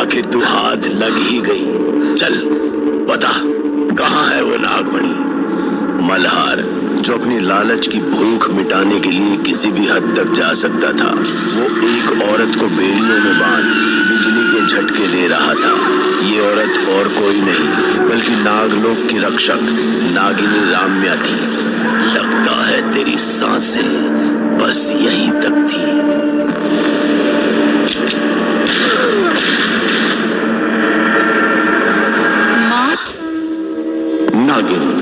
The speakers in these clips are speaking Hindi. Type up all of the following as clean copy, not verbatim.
आखिर तू हाथ लग ही गई। चल बता, कहाँ है वो नागमणि? मल्हार, जो अपनी लालच की भूख मिटाने के लिए किसी भी हद तक जा सकता था, वो एक औरत को बेड़ियों में बांध बिजली के झटके दे रहा था। ये औरत और कोई नहीं बल्कि नागलोक की रक्षक नागिनी राम्या थी। लगता है तेरी सांसें बस यहीं तक थी। माँ? नागिन।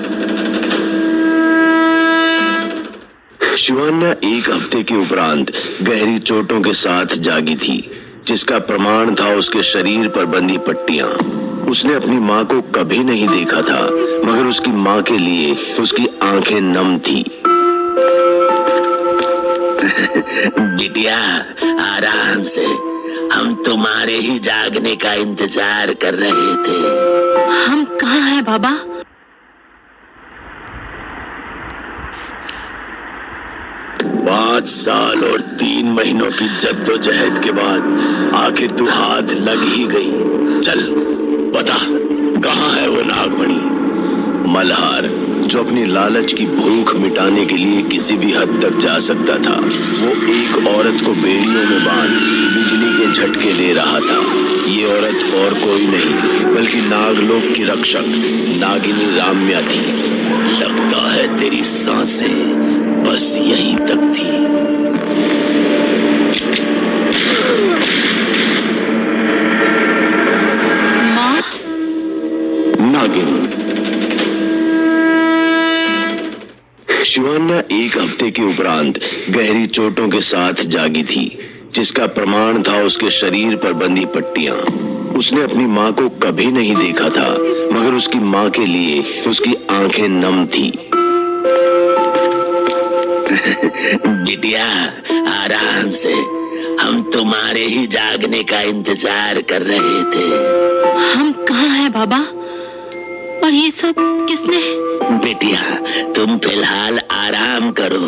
शिवान्या एक हफ्ते के उपरांत गहरी चोटों के साथ जागी थी, जिसका प्रमाण था उसके शरीर पर बंधी पट्टियां। उसने अपनी माँ को कभी नहीं देखा था, मगर उसकी माँ के लिए उसकी आंखें नम थी। बिटिया, आराम से, हम तुम्हारे ही जागने का इंतजार कर रहे थे। हम कहाँ हैं बाबा? पाँच साल और 3 महीनों की जद्दोजहद के बाद आखिर तू हाथ लग ही गई। चल बता, कहाँ है वो नागमणि? मल्हार, जो अपनी लालच की भूख मिटाने के लिए किसी भी हद तक जा सकता था, वो एक औरत को बेड़ियों में बांध बिजली के झटके दे रहा था। ये औरत और कोई नहीं बल्कि नागलोक की रक्षक नागिनी राम्या थी। लगता है तेरी सांसें बस यहीं तक थी। माँ? नागिन। शिवान्या एक हफ्ते के उपरांत गहरी चोटों के साथ जागी थी, जिसका प्रमाण था उसके शरीर पर बंधी पट्टियां। उसने अपनी माँ को कभी नहीं देखा था, मगर उसकी माँ के लिए उसकी आंखें नम थी। बिटिया, आराम से, हम तुम्हारे ही जागने का इंतजार कर रहे थे। हम कहाँ हैं बाबा? और ये सब किसने? बिटिया, तुम फिलहाल आराम करो,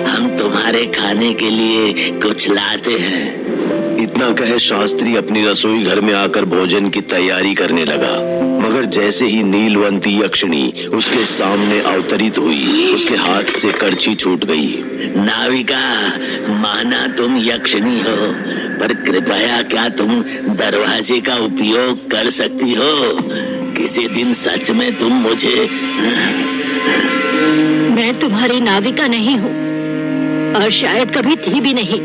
हम तुम्हारे खाने के लिए कुछ लाते हैं। इतना कहे शास्त्री अपनी रसोई घर में आकर भोजन की तैयारी करने लगा, मगर जैसे ही नीलवंती यक्षिणी उसके सामने अवतरित हुई, उसके हाथ से करछी छूट गई। नाविका, माना तुम यक्षिणी हो, पर कृपया क्या तुम दरवाजे का उपयोग कर सकती हो? किसी दिन सच में तुम मुझे... मैं तुम्हारी नाविका नहीं हूँ, और शायद कभी थी भी नहीं।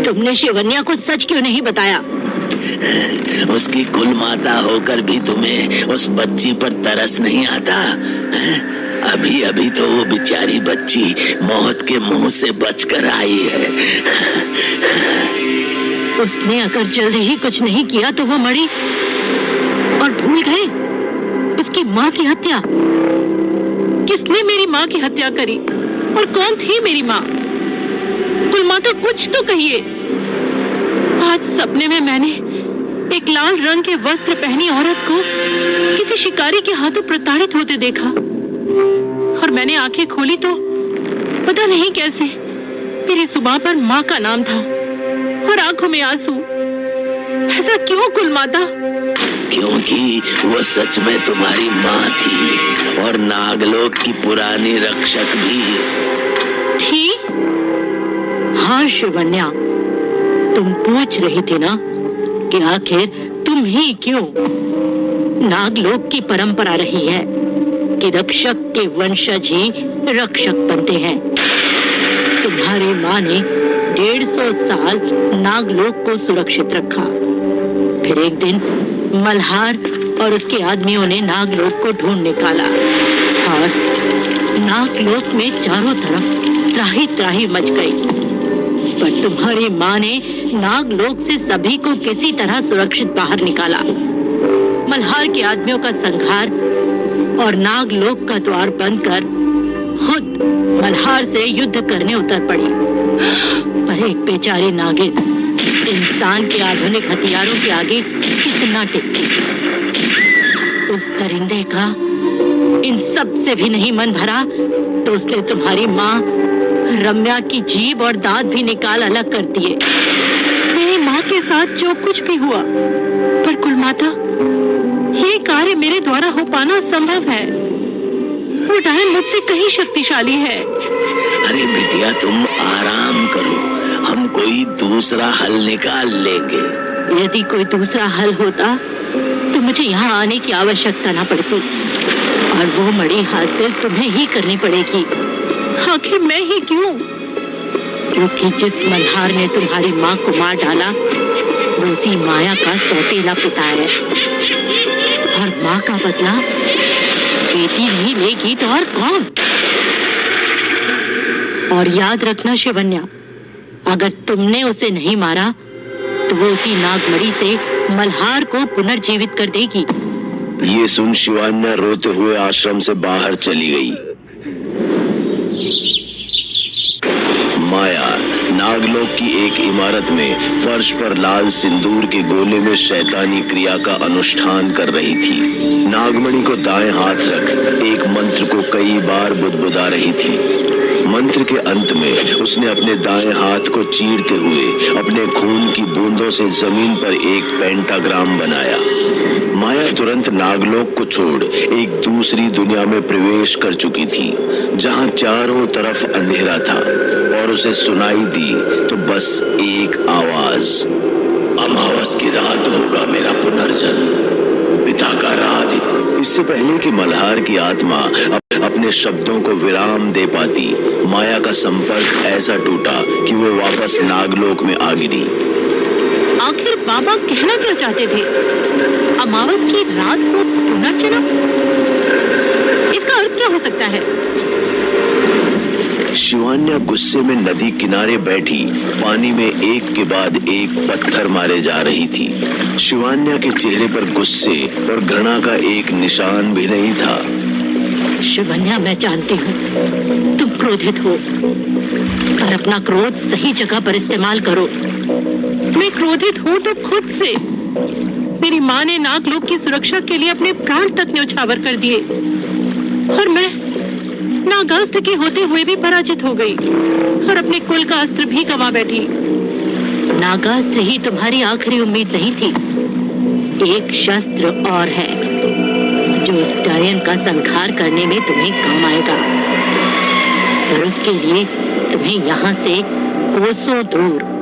तुमने शिवन्या को सच क्यों नहीं बताया? उसकी कुल माता होकर भी तुम्हें उस बच्ची पर तरस नहीं आता? अभी अभी तो वो बेचारी बच्ची मौत के मुंह से बचकर आई है। उसने अगर जल्दी ही कुछ नहीं किया तो वो मरी, और भूल गए उसकी माँ की हत्या। किसने मेरी माँ की हत्या करी, और कौन थी मेरी माँ? कुलमाता, कुछ तो कहिए। आज सपने में मैंने एक लाल रंग के वस्त्र पहनी औरत को किसी शिकारी के हाथों प्रताड़ित होते देखा, और मैंने आंखें खोली तो पता नहीं कैसे मेरी जुबान पर माँ का नाम था और आंखों में आंसू। ऐसा क्यों कुलमाता? क्योंकि वो सच में तुम्हारी माँ थी, और नागलोक की पुरानी रक्षक भी थी। हाँ शिवन्या, तुम पूछ रही थी ना कि आखिर तुम ही क्यों? नागलोक की परंपरा रही है कि रक्षक के वंशज ही रक्षक बनते हैं। तुम्हारी माँ ने 150 साल नागलोक को सुरक्षित रखा। फिर एक दिन मल्हार और उसके आदमियों ने नागलोक को ढूंढ निकाला, और नागलोक में चारों तरफ त्राही त्राही मच गई। पर तुम्हारी माँ ने नागलोक से सभी को किसी तरह सुरक्षित बाहर निकाला। मल्हार के आदमियों का संहार और नागलोक का द्वार बंद कर खुद मल्हार से युद्ध करने उतर पड़ी। पर एक बेचारी नागिन इंसान के आधुनिक हथियारों के आगे कितना टिकती। उस दरिंदे का इन सब से भी नहीं मन भरा तो उसने तुम्हारी माँ रम्या की जीभ और दांत भी निकाल अलग कर दिए। मेरी माँ के साथ जो कुछ भी हुआ, पर कुलमाता, ये कार्य मेरे द्वारा हो पाना संभव है। वो डायन मुझसे कहीं शक्तिशाली है। अरे बिटिया, तुम आराम करो, हम कोई दूसरा हल निकाल लेंगे। यदि कोई दूसरा हल होता तो मुझे यहाँ आने की आवश्यकता न पड़ती, और वो मणि हासिल तुम्हें ही करनी पड़ेगी। आखिर मैं ही क्यों? क्योंकि जिस मल्हार ने तुम्हारी माँ को मार डाला, वो उसी माया का सौतेला पिता है, और माँ का बदला बेटी नहीं लेगी तो और कौन? और याद रखना शिवन्या, अगर तुमने उसे नहीं मारा तो वो उसी नागमणि से मल्हार को पुनर्जीवित कर देगी। ये सुन शिवान्या रोते हुए आश्रम से बाहर चली गई। माया नागलोक की एक इमारत में फर्श पर लाल सिंदूर के गोले में शैतानी क्रिया का अनुष्ठान कर रही थी। नागमणि को दाएं हाथ रख एक मंत्र को कई बार बुदबुदा रही थी। मंत्र के अंत में उसने अपने दाएं हाथ को चीरते हुए अपने खून की बूंदों से जमीन पर एक पेंटाग्राम बनाया। माया तुरंत नागलोक को छोड़ एक दूसरी दुनिया में प्रवेश कर चुकी थी, जहां चारों तरफ अंधेरा था, और उसे सुनाई दी तो बस एक आवाज, अमावस की रात होगा मेरा पुनर्जन्म, पिता का राज। इससे पहले कि मल्हार की आत्मा अपने शब्दों को विराम दे पाती, माया का संपर्क ऐसा टूटा कि वो वापस नागलोक में आ गिरी। आखिर बाबा कहना क्या चाहते थे? अमावस की रात को पुनर्जन्म? इसका अर्थ क्या हो सकता है? शिवान्या गुस्से में नदी किनारे बैठी पानी में एक के बाद एक पत्थर मारे जा रही थी। शिवान्या के चेहरे पर गुस्से और घृणा का एक निशान भी नहीं था। शिवन्या, मैं जानती हूँ तुम क्रोधित हो, पर अपना क्रोध सही जगह पर इस्तेमाल करो। मैं क्रोधित हूँ तो खुद से। मेरी माँ ने नागलोक की सुरक्षा के लिए अपने प्राण तक न्यौछावर कर दिए, और मैं नागास्त्र के होते हुए भी पराजित हो गई, और अपने कुल का अस्त्र भी गंवा बैठी। नागास्त्र ही तुम्हारी आखिरी उम्मीद नहीं थी। एक शस्त्र और है जो उस डायन का संहार करने में तुम्हें काम आएगा, पर उसके लिए तुम्हें यहाँ से कोसों दूर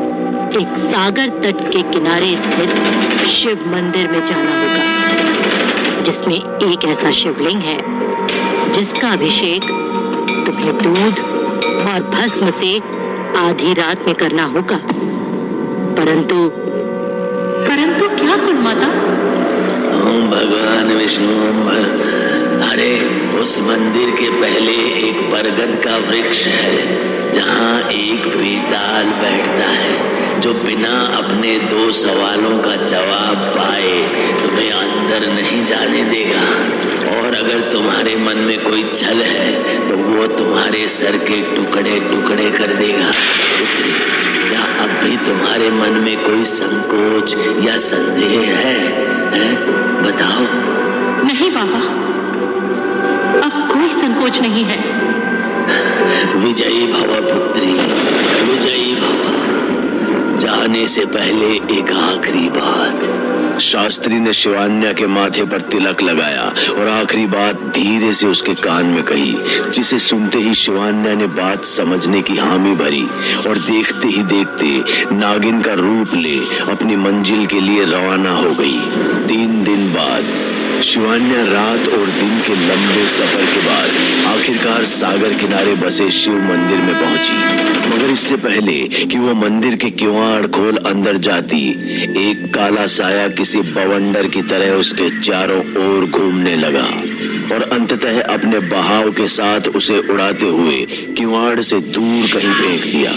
एक सागर तट के किनारे स्थित शिव मंदिर में जाना होगा, जिसमें एक ऐसा शिवलिंग है जिसका अभिषेक तुम्हें दूध और भस्म से आधी रात में करना होगा। परंतु क्या कुलमाता? ओम भगवान विष्णु। अरे उस मंदिर के पहले एक बरगद का वृक्ष है, जहाँ एक बेताल बैठता है, जो बिना अपने 2 सवालों का जवाब पाए तुम्हें अंदर नहीं जाने देगा, और अगर तुम्हारे मन में कोई छल है तो वो तुम्हारे सर के टुकड़े टुकड़े कर देगा। पुत्री, क्या अब भी तुम्हारे मन में कोई संकोच या संदेह है? बताओ। नहीं बाबा, अब कोई संकोच नहीं है। विजयी भव पुत्री, विजयी भव। जाने से पहले एक आखिरी बात। शास्त्री ने शिवान्या के माथे पर तिलक लगाया और आखिरी बात धीरे से उसके कान में कही, जिसे सुनते ही शिवान्या ने बात समझने की हामी भरी, और देखते ही देखते नागिन का रूप ले अपनी मंजिल के लिए रवाना हो गई। 3 दिन बाद शिवान्या रात और दिन के लंबे सफर के बाद आखिरकार सागर किनारे बसे शिव मंदिर में पहुंची। मगर इससे पहले कि वो मंदिर के किवाड़ खोल अंदर जाती, एक काला साया किसी बवंडर की तरह उसके चारों ओर घूमने लगा और अंततः अपने बहाव के साथ उसे उड़ाते हुए किवाड़ से दूर कहीं फेंक दिया।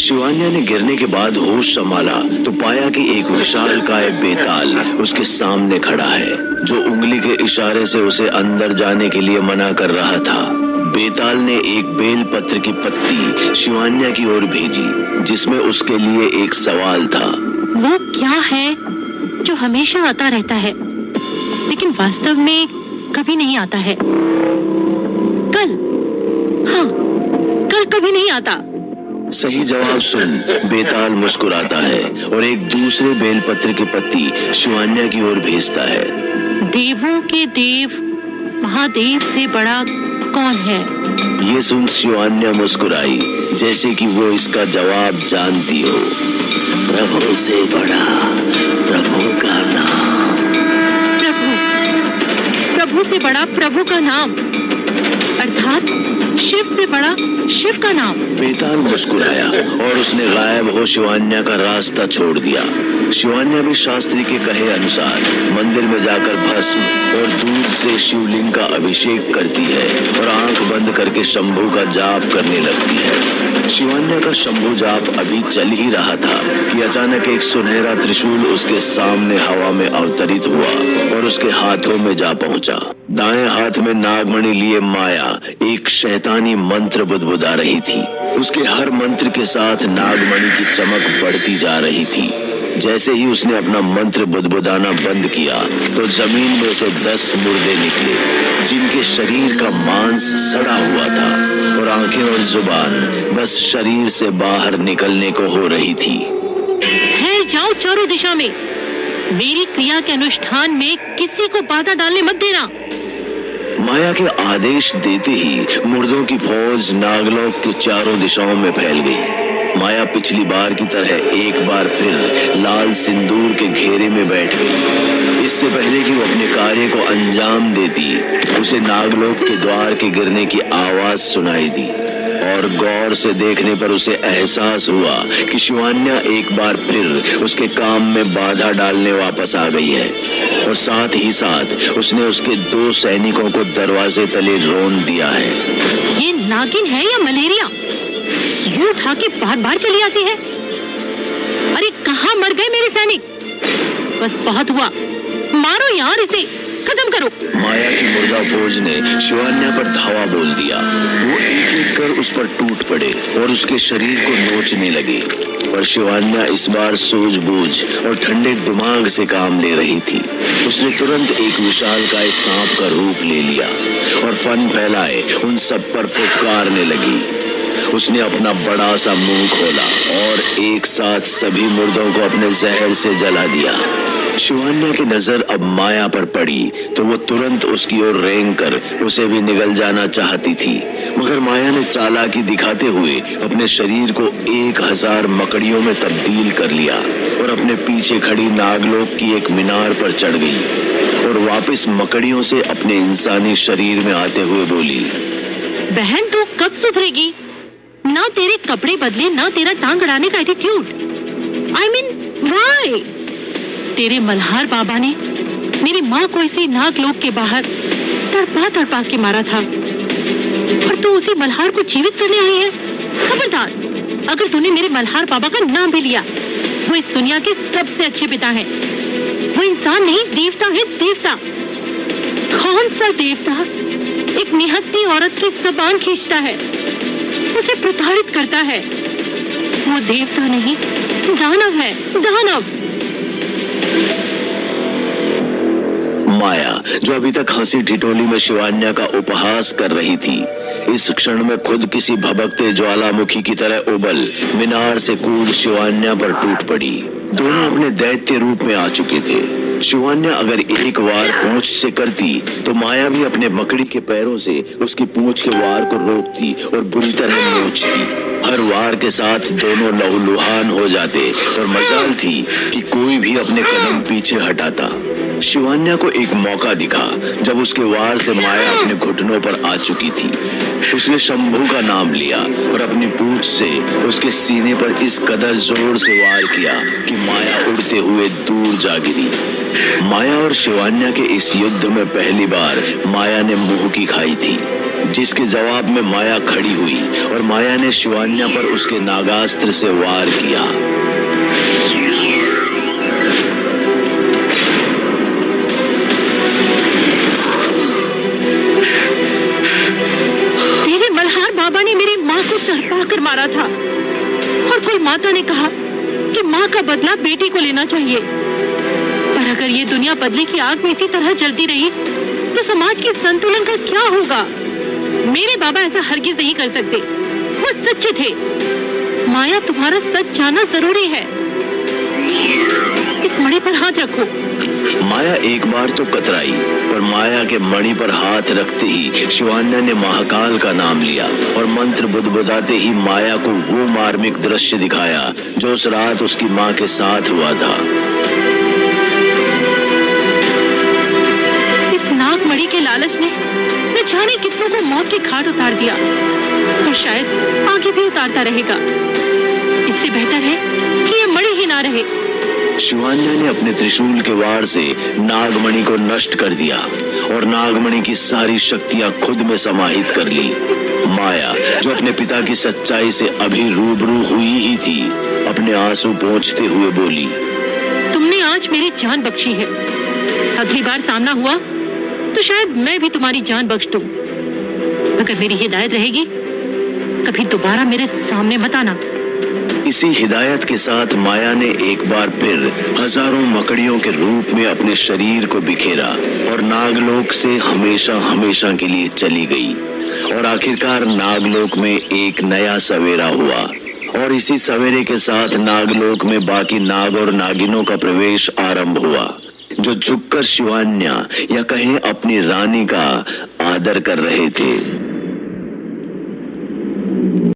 शिवान्या ने गिरने के बाद होश संभाला तो पाया कि एक विशालकाय बेताल उसके सामने खड़ा है, जो उंगली के इशारे से उसे अंदर जाने के लिए मना कर रहा था। बेताल ने एक बेल पत्र की पत्ती शिवान्या की ओर भेजी, जिसमें उसके लिए एक सवाल था। वो क्या है जो हमेशा आता रहता है लेकिन वास्तव में कभी नहीं आता है? कल कभी नहीं आता, सही जवाब सुन बेताल मुस्कुराता है और एक दूसरे बेलपत्र की पत्ती शिवान्या की ओर भेजता है। देवों के देव महादेव से बड़ा कौन है? ये सुन शिवान्या मुस्कुराई जैसे कि वो इसका जवाब जानती हो। प्रभु से बड़ा प्रभु का नाम। प्रभु से बड़ा प्रभु का नाम अर्थात शिव से बड़ा शिव का नाम। बेताल मुस्कुराया और उसने गायब हो शिवान्या का रास्ता छोड़ दिया। शिवान्या भी शास्त्री के कहे अनुसार मंदिर में जाकर भस्म और दूध से शिवलिंग का अभिषेक करती है और आंख बंद करके शंभू का जाप करने लगती है। शिवान्या का शंभू जाप अभी चल ही रहा था कि अचानक एक सुनहरा त्रिशूल उसके सामने हवा में अवतरित हुआ और उसके हाथों में जा पहुंचा। दाएं हाथ में नागमणि लिए माया एक शैतानी मंत्र बुदबुदा रही थी। उसके हर मंत्र के साथ नागमणि की चमक बढ़ती जा रही थी। जैसे ही उसने अपना मंत्र बुदबुदाना बंद किया तो जमीन में से 10 मुर्दे निकले जिनके शरीर का मांस सड़ा हुआ था और आंखें और जुबान बस शरीर से बाहर निकलने को हो रही थी। फैल जाओ चारों दिशा में। मेरी क्रिया के अनुष्ठान में किसी को बाधा डालने मत देना। माया के आदेश देते ही मुर्दों की फौज नागलोक के चारों दिशाओं में फैल गई। माया पिछली बार की तरह एक बार फिर लाल सिंदूर के घेरे में बैठ गई। इससे पहले कि वो अपने कार्य को अंजाम देती, उसे नागलोक के द्वार के गिरने की आवाज सुनाई दी और गौर से देखने पर उसे एहसास हुआ कि शिवान्या एक बार फिर उसके काम में बाधा डालने वापस आ गई है और साथ ही साथ उसने उसके 2 सैनिकों को दरवाजे तले रोन दिया है। ये नागिन है या मलेरिया? यूं उठा के बार बार चली आती है। अरे कहाँ मर गए मेरे सैनिक? बस बहुत हुआ, मारो यार इसे, खत्म करो। माया की मुर्दा फौज ने शिवान्या पर धावा बोल दिया। वो एक एक कर उस पर टूट पड़े और उसके शरीर को नोचने लगे, पर शिवान्या इस बार सूझबूझ और ठंडे दिमाग से काम ले रही थी। उसने तुरंत एक विशालकाय सांप का रूप ले लिया और फन फैलाए उन सब पर फुफकारने लगी। उसने अपना बड़ा सा मुंह खोला और एक साथ सभी मुर्दों को अपने जहर से जला दिया। शिवान्या की नजर अब माया पर पड़ी तो वो तुरंत उसकी ओर रेंग कर उसे भी निगल जाना चाहती थी, मगर माया ने चालाकी दिखाते हुए अपने शरीर को 1000 मकड़ियों में तब्दील कर लिया और अपने पीछे खड़ी नागलोक की एक मीनार पर चढ़ गई और वापस मकड़ियों से अपने इंसानी शरीर में आते हुए बोली, बहन तू कब सुधरेगी? ना तेरे कपड़े बदले, ना तेरा टांग अड़ाने का एटीट्यूड। I mean, why? तेरे मल्हार बाबा ने मेरी माँ को इसी नागलोक के बाहर तड़पा तड़पा के मारा था और तू उसी मल्हार को जीवित करने आई है। खबरदार, अगर तूने मेरे मल्हार बाबा का नाम भी लिया, वो इस दुनिया के सबसे अच्छे पिता हैं। वो इंसान नहीं, देवता है, देवता। कौन सा देवता एक निहत्ती औरत की जबान खींचता है, उसे प्रताड़ित करता है? वो देवता नहीं, दानव है, दानव। माया, जो अभी तक हंसी ठिठोली में शिवान्या का उपहास कर रही थी, इस क्षण में खुद किसी भभकते ज्वालामुखी की तरह उबल मीनार से कूद शिवान्या पर टूट पड़ी। दोनों अपने दैत्य रूप में आ चुके थे। शिवान्या अगर एक वार पूंछ से करती तो माया भी अपने मकड़ी के पैरों से उसकी पूंछ के वार को रोकती और बुरी तरह नोचती। हर वार के साथ दोनों लहूलुहान हो जाते और मजाल थी कि कोई भी अपने कदम पीछे हटाता। शिवान्या को एक मौका दिखा जब उसके वार से माया अपने घुटनों पर आ चुकी थी। उसने शंभू का नाम लिया और अपनी पूंछ से उसके सीने पर इस कदर जोर से वार किया कि माया उड़ते हुए दूर जा गिरी। माया और शिवान्या के इस युद्ध में पहली बार माया ने मुंह की खाई थी, जिसके जवाब में माया खड़ी हुई और माया ने शिवान्या पर उसके नागास्त्र से वार किया। तेरे मल्हार बाबा ने मेरी माँ को तड़पा कर मारा था और कोई माता ने कहा कि माँ का बदला बेटी को लेना चाहिए। पर अगर ये दुनिया बदले की आग में इसी तरह जलती रही तो समाज के संतुलन का क्या होगा? मेरे बाबा ऐसा हरगिज नहीं कर सकते, वो सच्चे थे। माया तुम्हारा सच जानना जरूरी है। इस मणि पर हाथ रखो। माया एक बार तो कतराई, पर माया के मणि पर हाथ रखते ही शिवान्या ने महाकाल का नाम लिया और मंत्र बुदबुदाते ही माया को वो मार्मिक दृश्य दिखाया जो उस रात उसकी माँ के साथ हुआ था। इस नागमणि के लालच ने न जाने कितनों को मौत की घाट उतार दिया और शायद आगे भी उतारता रहेगा। इससे बेहतर है कि ये मणि ही ना रहे। शिवान्या ने अपने त्रिशूल के वार से नागमणि को नष्ट कर दिया और नागमणि की सारी शक्तियां खुद में समाहित कर ली। माया, जो अपने पिता की सच्चाई से अभी रूबरू हुई ही थी, अपने आंसू पोंछते हुए बोली, तुमने आज मेरी जान बख्शी है। अगली बार सामना हुआ तो शायद मैं भी तुम्हारी जान बख्श दूं। अगर मेरी हिदायत रहेगी, कभी दोबारा मेरे सामने मत आना। इसी हिदायत के साथ माया ने एक बार फिर हजारों मकड़ियों के रूप में अपने शरीर को बिखेरा और नागलोक से हमेशा हमेशा के लिए चली गई। और आखिरकार नागलोक में एक नया सवेरा हुआ और इसी सवेरे के साथ नागलोक में बाकी नाग और नागिनों का प्रवेश आरंभ हुआ, जो झुककर शिवान्या या कहें अपनी रानी का आदर कर रहे थे।